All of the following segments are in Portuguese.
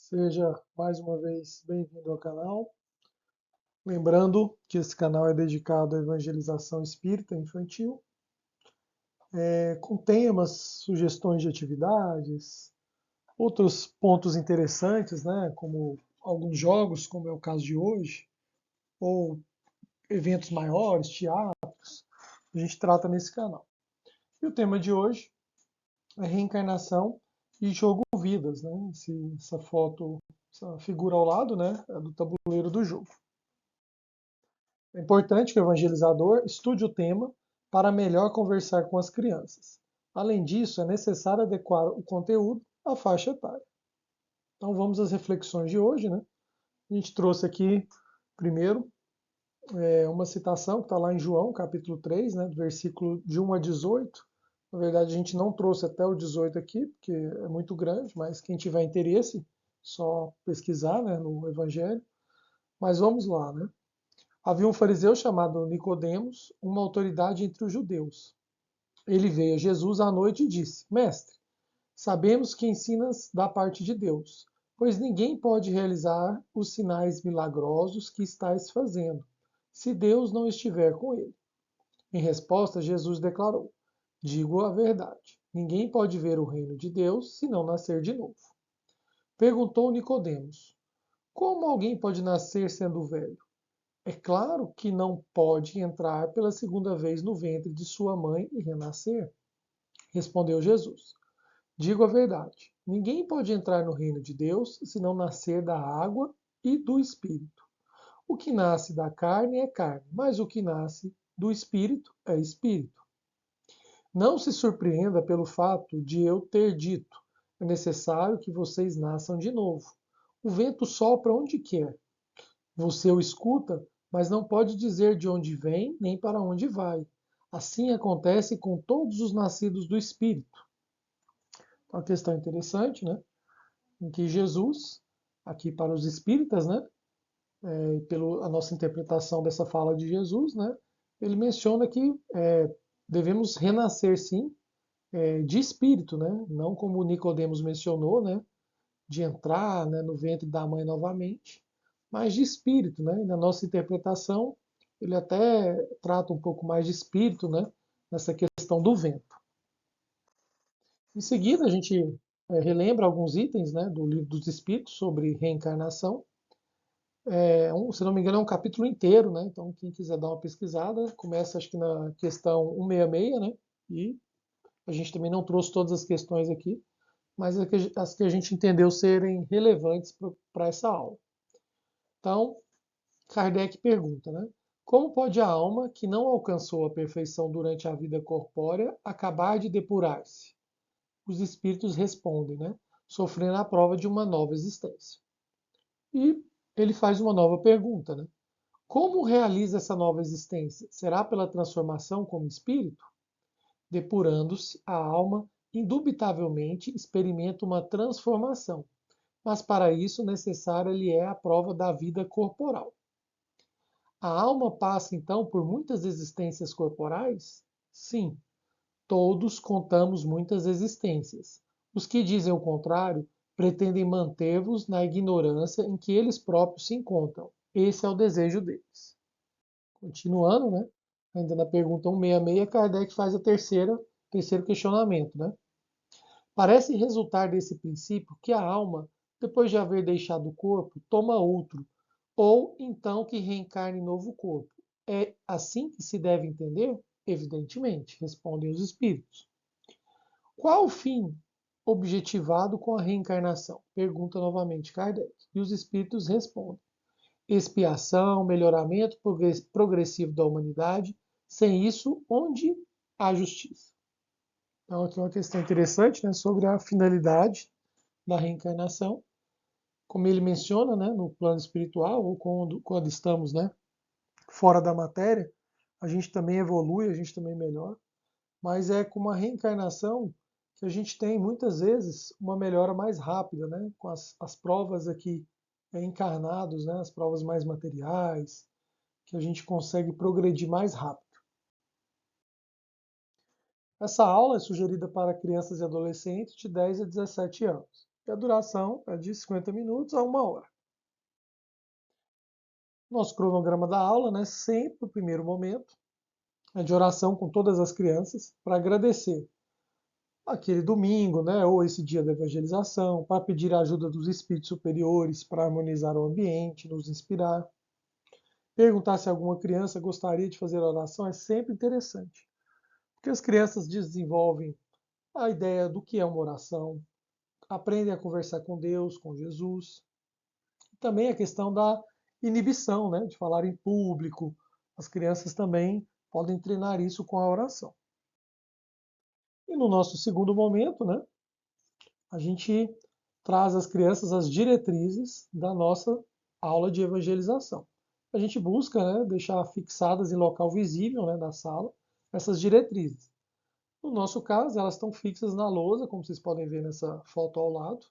Seja mais uma vez bem-vindo ao canal. Lembrando que esse canal é dedicado à evangelização espírita infantil, com temas, sugestões de atividades, outros pontos interessantes, né, como alguns jogos, como é o caso de hoje, ou eventos maiores, teatros, a gente trata nesse canal. E o tema de hoje é reencarnação e jogo vidas, né? Essa foto, essa figura ao lado, né, é do tabuleiro do jogo. É importante que o evangelizador estude o tema para melhor conversar com as crianças. Além disso, é necessário adequar o conteúdo à faixa etária. Então vamos às reflexões de hoje, né? A gente trouxe aqui, primeiro, uma citação que está lá em João, capítulo 3, né, do versículo de 1 a 18. Na verdade, a gente não trouxe até o 18 aqui, porque é muito grande, mas quem tiver interesse, só pesquisar, né, no Evangelho. Mas vamos lá, né? Havia um fariseu chamado Nicodemos, uma autoridade entre os judeus. Ele veio a Jesus à noite e disse: Mestre, sabemos que ensinas da parte de Deus, pois ninguém pode realizar os sinais milagrosos que estais fazendo, se Deus não estiver com ele. Em resposta, Jesus declarou: Digo a verdade. Ninguém pode ver o reino de Deus se não nascer de novo. Perguntou Nicodemos: Como alguém pode nascer sendo velho? É claro que não pode entrar pela segunda vez no ventre de sua mãe e renascer. Respondeu Jesus: Digo a verdade. Ninguém pode entrar no reino de Deus se não nascer da água e do espírito. O que nasce da carne é carne, mas o que nasce do espírito é espírito. Não se surpreenda pelo fato de eu ter dito: é necessário que vocês nasçam de novo. O vento sopra onde quer. Você o escuta, mas não pode dizer de onde vem nem para onde vai. Assim acontece com todos os nascidos do Espírito. Uma questão interessante, né? Em que Jesus, aqui para os espíritas, né? Pela nossa interpretação dessa fala de Jesus, né? Ele menciona que devemos renascer, sim, de espírito, né? Não como Nicodemos mencionou, né? De entrar, né, no ventre da mãe novamente, mas de espírito, né? E na nossa interpretação, ele até trata um pouco mais de espírito, né? Nessa questão do vento. Em seguida, a gente relembra alguns itens, né, do livro dos Espíritos sobre reencarnação. Se não me engano, é um capítulo inteiro, né? Então, quem quiser dar uma pesquisada, começa acho que na questão 166, né? E a gente também não trouxe todas as questões aqui, mas as que a gente entendeu serem relevantes para essa aula. Então, Kardec pergunta, né? Como pode a alma, que não alcançou a perfeição durante a vida corpórea, acabar de depurar-se? Os espíritos respondem, né? Sofrendo a prova de uma nova existência. E ele faz uma nova pergunta, né? Como realiza essa nova existência? Será pela transformação como espírito? Depurando-se, a alma indubitavelmente experimenta uma transformação, mas para isso necessária lhe é a prova da vida corporal. A alma passa então por muitas existências corporais? Sim, todos contamos muitas existências. Os que dizem o contrário pretendem manter-vos na ignorância em que eles próprios se encontram. Esse é o desejo deles. Continuando, né? Ainda na pergunta 166, Kardec faz terceiro questionamento, né? Parece resultar desse princípio que a alma, depois de haver deixado o corpo, toma outro, ou então que reencarna em novo corpo. É assim que se deve entender? Evidentemente, respondem os espíritos. Qual o fim objetivado com a reencarnação? Pergunta novamente Kardec. E os espíritos respondem: expiação, melhoramento progressivo da humanidade. Sem isso, onde há justiça? Então, aqui é uma questão interessante, né, sobre a finalidade da reencarnação. Como ele menciona, né, no plano espiritual, ou quando estamos, né, fora da matéria, a gente também evolui, a gente também melhora. Mas é com uma reencarnação que a gente tem, muitas vezes, uma melhora mais rápida, né, com as provas aqui encarnados, né, as provas mais materiais, que a gente consegue progredir mais rápido. Essa aula é sugerida para crianças e adolescentes de 10 a 17 anos. E a duração é de 50 minutos a 1 hora. Nosso cronograma da aula, né, sempre o primeiro momento é de oração com todas as crianças para agradecer aquele domingo, né, ou esse dia da evangelização, para pedir a ajuda dos espíritos superiores para harmonizar o ambiente, nos inspirar. Perguntar se alguma criança gostaria de fazer oração é sempre interessante, porque as crianças desenvolvem a ideia do que é uma oração, aprendem a conversar com Deus, com Jesus. Também a questão da inibição, né, de falar em público. As crianças também podem treinar isso com a oração. E no nosso segundo momento, né, a gente traz às crianças as diretrizes da nossa aula de evangelização. A gente busca, né, deixar fixadas em local visível, né, da sala essas diretrizes. No nosso caso, elas estão fixas na lousa, como vocês podem ver nessa foto ao lado.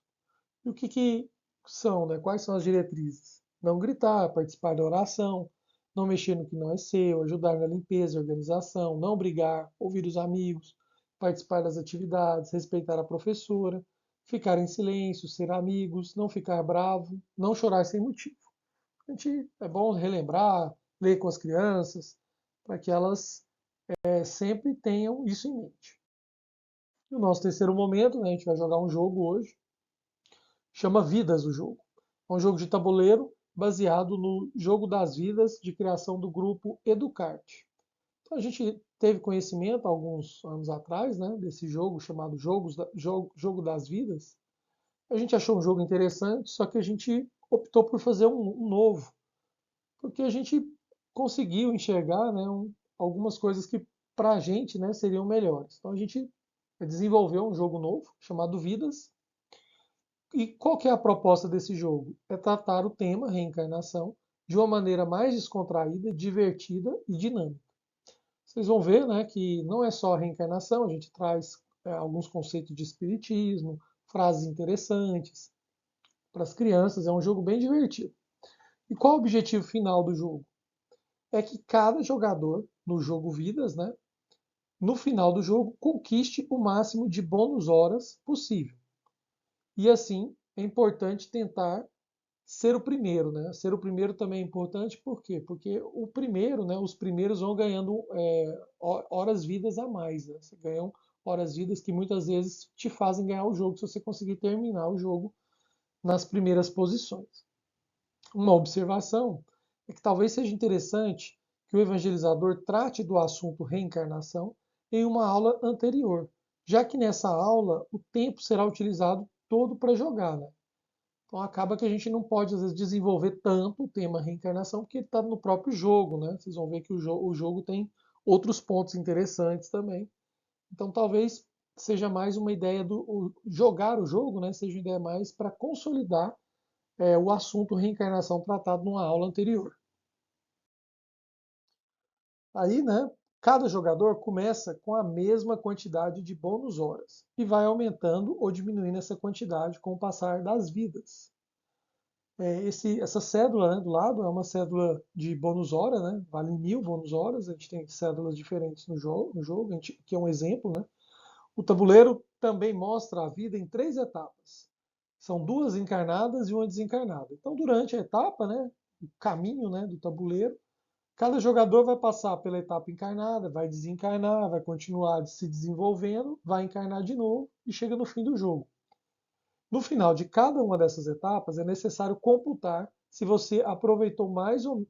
E o que são, né? Quais são as diretrizes? Não gritar, participar da oração, não mexer no que não é seu, ajudar na limpeza e organização, não brigar, ouvir os amigos, participar das atividades, respeitar a professora, ficar em silêncio, ser amigos, não ficar bravo, não chorar sem motivo. É bom relembrar, ler com as crianças, para que elas sempre tenham isso em mente. E o nosso terceiro momento, né, a gente vai jogar um jogo hoje, chama Vidas o jogo. É um jogo de tabuleiro baseado no Jogo das Vidas de criação do grupo Educarte. Então, a gente teve conhecimento alguns anos atrás, né, desse jogo chamado Jogo das Vidas. A gente achou um jogo interessante, só que a gente optou por fazer um novo, porque a gente conseguiu enxergar, né, algumas coisas que para a gente, né, seriam melhores. Então a gente desenvolveu um jogo novo chamado Vidas. E qual que é a proposta desse jogo? É tratar o tema reencarnação de uma maneira mais descontraída, divertida e dinâmica. Vocês vão ver, né, que não é só a reencarnação, a gente traz alguns conceitos de espiritismo, frases interessantes para as crianças. É um jogo bem divertido. E qual o objetivo final do jogo? É que cada jogador no jogo Vidas, né, no final do jogo, conquiste o máximo de bônus horas possível. E assim, é importante tentar ser o primeiro, né? Ser o primeiro também é importante, por quê? Porque o primeiro, né? Os primeiros vão ganhando horas vidas a mais, né? Você ganha horas vidas que muitas vezes te fazem ganhar o jogo se você conseguir terminar o jogo nas primeiras posições. Uma observação é que talvez seja interessante que o evangelizador trate do assunto reencarnação em uma aula anterior, já que nessa aula o tempo será utilizado todo para jogar, né? Então acaba que a gente não pode, às vezes, desenvolver tanto o tema reencarnação, porque ele está no próprio jogo, né? Vocês vão ver que o jogo tem outros pontos interessantes também. Então talvez seja mais uma ideia do jogar o jogo, né? Seja uma ideia mais para consolidar o assunto reencarnação tratado numa aula anterior. Aí, né? Cada jogador começa com a mesma quantidade de bônus horas e vai aumentando ou diminuindo essa quantidade com o passar das vidas. Essa cédula, né, do lado é uma cédula de bônus hora, né, vale 1.000 bônus horas. A gente tem cédulas diferentes no jogo, que é um exemplo. Né. O tabuleiro também mostra a vida em 3 etapas. São 2 encarnadas e uma desencarnada. Então, durante a etapa, né, o caminho, né, do tabuleiro, cada jogador vai passar pela etapa encarnada, vai desencarnar, vai continuar se desenvolvendo, vai encarnar de novo e chega no fim do jogo. No final de cada uma dessas etapas, é necessário computar se você aproveitou mais ou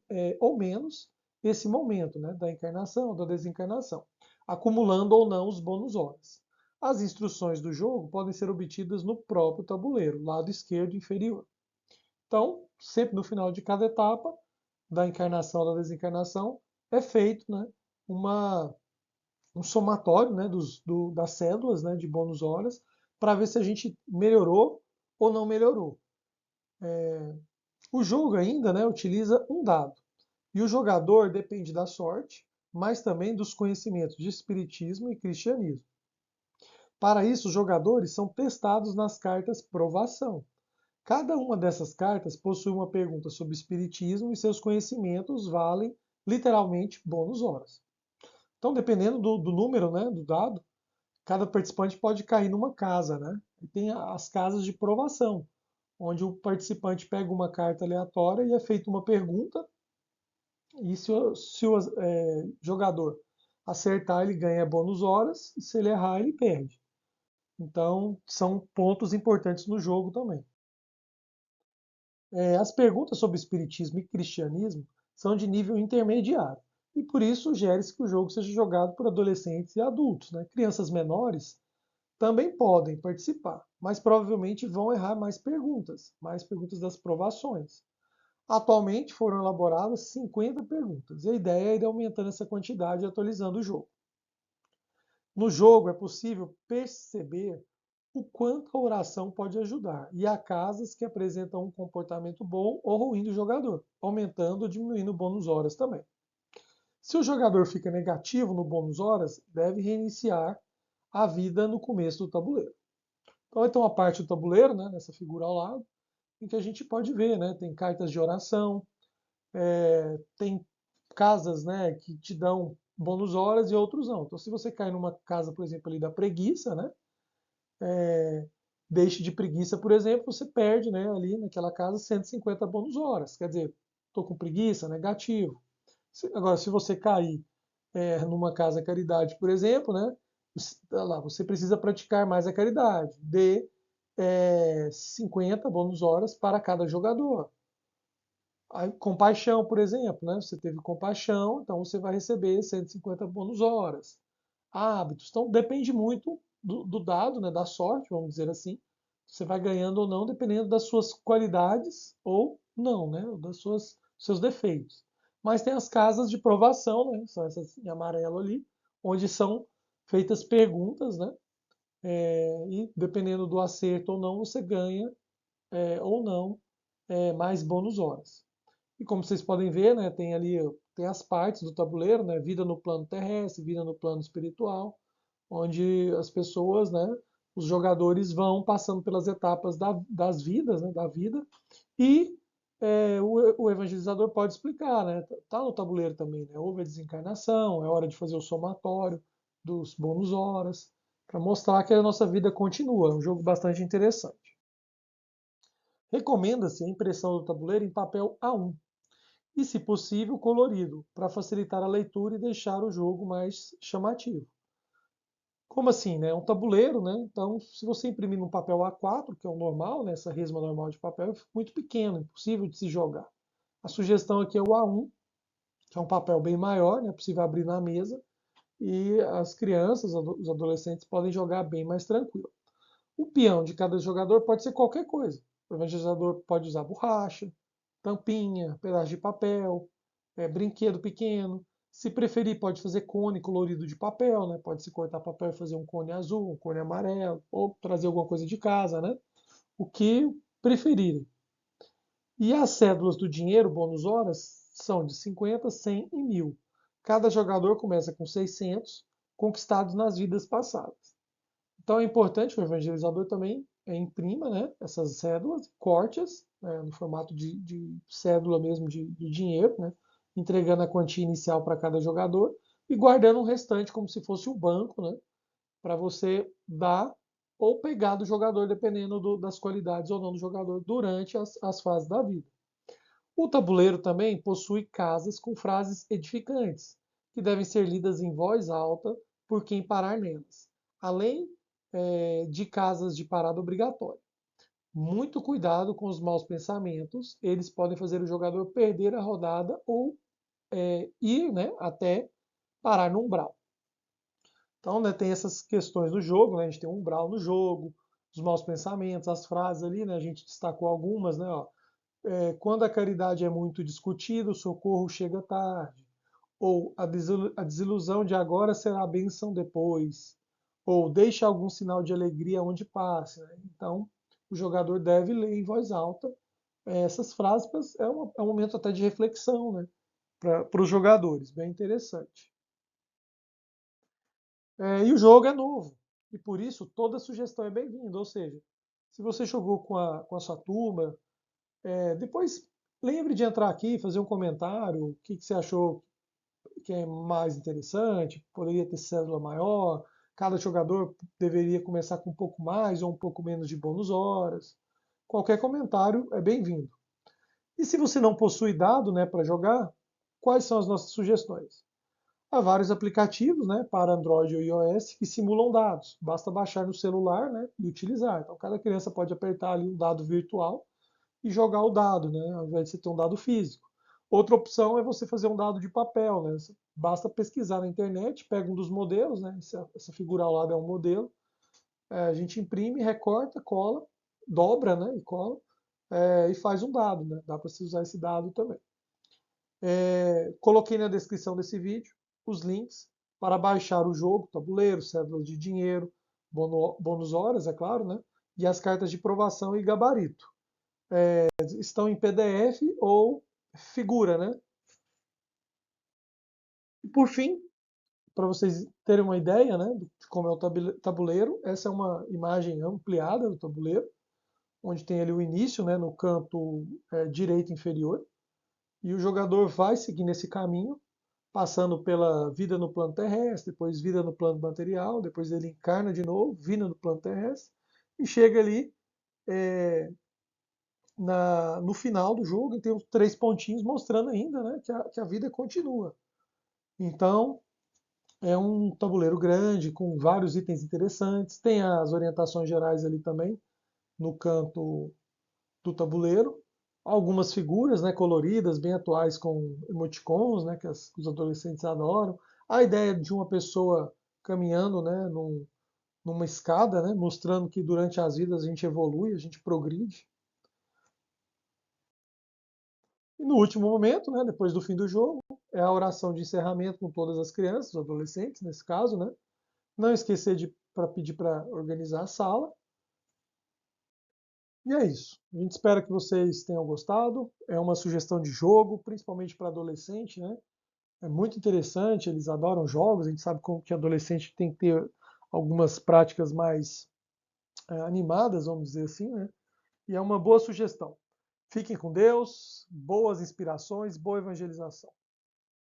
menos esse momento, né, da encarnação, da desencarnação, acumulando ou não os bônus horas. As instruções do jogo podem ser obtidas no próprio tabuleiro, lado esquerdo inferior. Então, sempre no final de cada etapa, da encarnação ou da desencarnação, é feito, né, um somatório, né, das cédulas, né, de bônus horas, para ver se a gente melhorou ou não melhorou. O jogo ainda, né, utiliza um dado. E o jogador depende da sorte, mas também dos conhecimentos de espiritismo e cristianismo. Para isso, os jogadores são testados nas cartas provação. Cada uma dessas cartas possui uma pergunta sobre espiritismo e seus conhecimentos valem literalmente bônus horas. Então, dependendo do número, né, do dado, cada participante pode cair numa casa, né? Tem as casas de provação, onde o participante pega uma carta aleatória e é feita uma pergunta, e se o jogador acertar, ele ganha bônus horas, e se ele errar, ele perde. Então, são pontos importantes no jogo também. As perguntas sobre espiritismo e cristianismo são de nível intermediário, e por isso sugere-se que o jogo seja jogado por adolescentes e adultos, né? Crianças menores também podem participar, mas provavelmente vão errar mais perguntas das provações. Atualmente foram elaboradas 50 perguntas, e a ideia é ir aumentando essa quantidade e atualizando o jogo. No jogo é possível perceber o quanto a oração pode ajudar, e há casas que apresentam um comportamento bom ou ruim do jogador, aumentando ou diminuindo o bônus horas também. Se o jogador fica negativo no bônus horas, deve reiniciar a vida no começo do tabuleiro. Então vai ter uma parte do tabuleiro, né, nessa figura ao lado, em que a gente pode ver, né, tem cartas de oração, tem casas, né, que te dão bônus horas e outros não. Então se você cai numa casa, por exemplo, ali da preguiça, né, deixe de preguiça, por exemplo, você perde, né, ali naquela casa 150 bônus horas. Quer dizer, estou com preguiça, negativo. Agora, se você cair numa casa caridade, por exemplo, né, lá, você precisa praticar mais a caridade. Dê 50 bônus horas para cada jogador. Aí, compaixão, por exemplo, né? Você teve compaixão, então você vai receber 150 bônus horas. Hábitos, então depende muito do dado, né? Da sorte, vamos dizer assim. Você vai ganhando ou não, dependendo das suas qualidades ou não, né? Ou seus defeitos. Mas tem as casas de provação, né? São essas em amarelo ali, onde são feitas perguntas, né? E dependendo do acerto ou não, você ganha ou não mais bônus horas. E como vocês podem ver, né, tem as partes do tabuleiro, né, vida no plano terrestre, vida no plano espiritual, onde as pessoas, né, os jogadores vão passando pelas etapas das vidas, né, da vida, e o evangelizador pode explicar, né, tá no tabuleiro também, né, houve a desencarnação, é hora de fazer o somatório dos bônus horas, para mostrar que a nossa vida continua. É um jogo bastante interessante. Recomenda-se a impressão do tabuleiro em papel A1 e, se possível, colorido, para facilitar a leitura e deixar o jogo mais chamativo. Como assim, né? É um tabuleiro, né? Então, se você imprimir num papel A4, que é o normal, né? Essa resma normal de papel, é muito pequeno, impossível de se jogar. A sugestão aqui é o A1, que é um papel bem maior, né? É possível abrir na mesa, e as crianças, os adolescentes podem jogar bem mais tranquilo. O peão de cada jogador pode ser qualquer coisa. O evangelizador pode usar borracha, tampinha, pedaço de papel, brinquedo pequeno. Se preferir, pode fazer cone colorido de papel, né? Pode se cortar papel e fazer um cone azul, um cone amarelo, ou trazer alguma coisa de casa, né? O que preferirem. E as cédulas do dinheiro, bônus horas, são de 50, 100 e 1000. Cada jogador começa com 600, conquistados nas vidas passadas. Então é importante que o evangelizador também imprima, né, essas cédulas, corte-as, né, no formato de cédula mesmo de dinheiro, né, entregando a quantia inicial para cada jogador e guardando o restante como se fosse um banco, né, para você dar ou pegar do jogador, dependendo das qualidades ou não do jogador, durante as fases da vida. O tabuleiro também possui casas com frases edificantes, que devem ser lidas em voz alta por quem parar nelas, além de casas de parada obrigatória. Muito cuidado com os maus pensamentos, eles podem fazer o jogador perder a rodada ou ir, né, até parar no umbral. Então, né, tem essas questões do jogo, né, a gente tem um umbral no jogo, os maus pensamentos, as frases ali, né, a gente destacou algumas, né, ó, quando a caridade é muito discutida, o socorro chega tarde. Ou a desilusão de agora será a bênção depois. Ou deixa algum sinal de alegria onde passe. Né? Então, o jogador deve ler em voz alta essas frases. É um momento até de reflexão, né? Para os jogadores. Bem interessante. E o jogo é novo. E por isso toda sugestão é bem-vinda. Ou seja, se você jogou com a sua turma, depois lembre de entrar aqui, fazer um comentário, o que você achou que é mais interessante, poderia ter cédula maior, cada jogador deveria começar com um pouco mais ou um pouco menos de bônus horas. Qualquer comentário é bem-vindo. E se você não possui dado, né, para jogar, quais são as nossas sugestões? Há vários aplicativos, né, para Android ou iOS que simulam dados. Basta baixar no celular, né, e utilizar. Então, cada criança pode apertar ali um dado virtual e jogar o dado, né, ao invés de você ter um dado físico. Outra opção é você fazer um dado de papel, né? Basta pesquisar na internet, pega um dos modelos, né? Essa figura ao lado é um modelo. A gente imprime, recorta, cola, dobra, né? E cola e faz um dado, né? Dá para se usar esse dado também. Coloquei na descrição desse vídeo os links para baixar o jogo, tabuleiro, cédulas de dinheiro, bônus horas, é claro, né? E as cartas de provação e gabarito. Estão em PDF ou figura, né? E por fim, para vocês terem uma ideia, né, de como é o tabuleiro, essa é uma imagem ampliada do tabuleiro, onde tem ali o início, né, no canto direito inferior, e o jogador vai seguindo esse caminho, passando pela vida no plano terrestre, depois vida no plano material, depois ele encarna de novo, vida no plano terrestre, e chega ali no final do jogo, e tem os 3 pontinhos mostrando ainda, né, que a vida continua. Então, é um tabuleiro grande, com vários itens interessantes. Tem as orientações gerais ali também, no canto do tabuleiro. Algumas figuras, né, coloridas, bem atuais, com emoticons, né, que os adolescentes adoram. A ideia de uma pessoa caminhando, né, numa escada, né, mostrando que durante as vidas a gente evolui, a gente progride. E no último momento, né, depois do fim do jogo, é a oração de encerramento com todas as crianças, os adolescentes, nesse caso, né? Não esquecer de pedir para organizar a sala. E é isso. A gente espera que vocês tenham gostado. É uma sugestão de jogo, principalmente para adolescente, né? É muito interessante, eles adoram jogos. A gente sabe como que adolescente tem que ter algumas práticas mais animadas, vamos dizer assim, né? E é uma boa sugestão. Fiquem com Deus, boas inspirações, boa evangelização.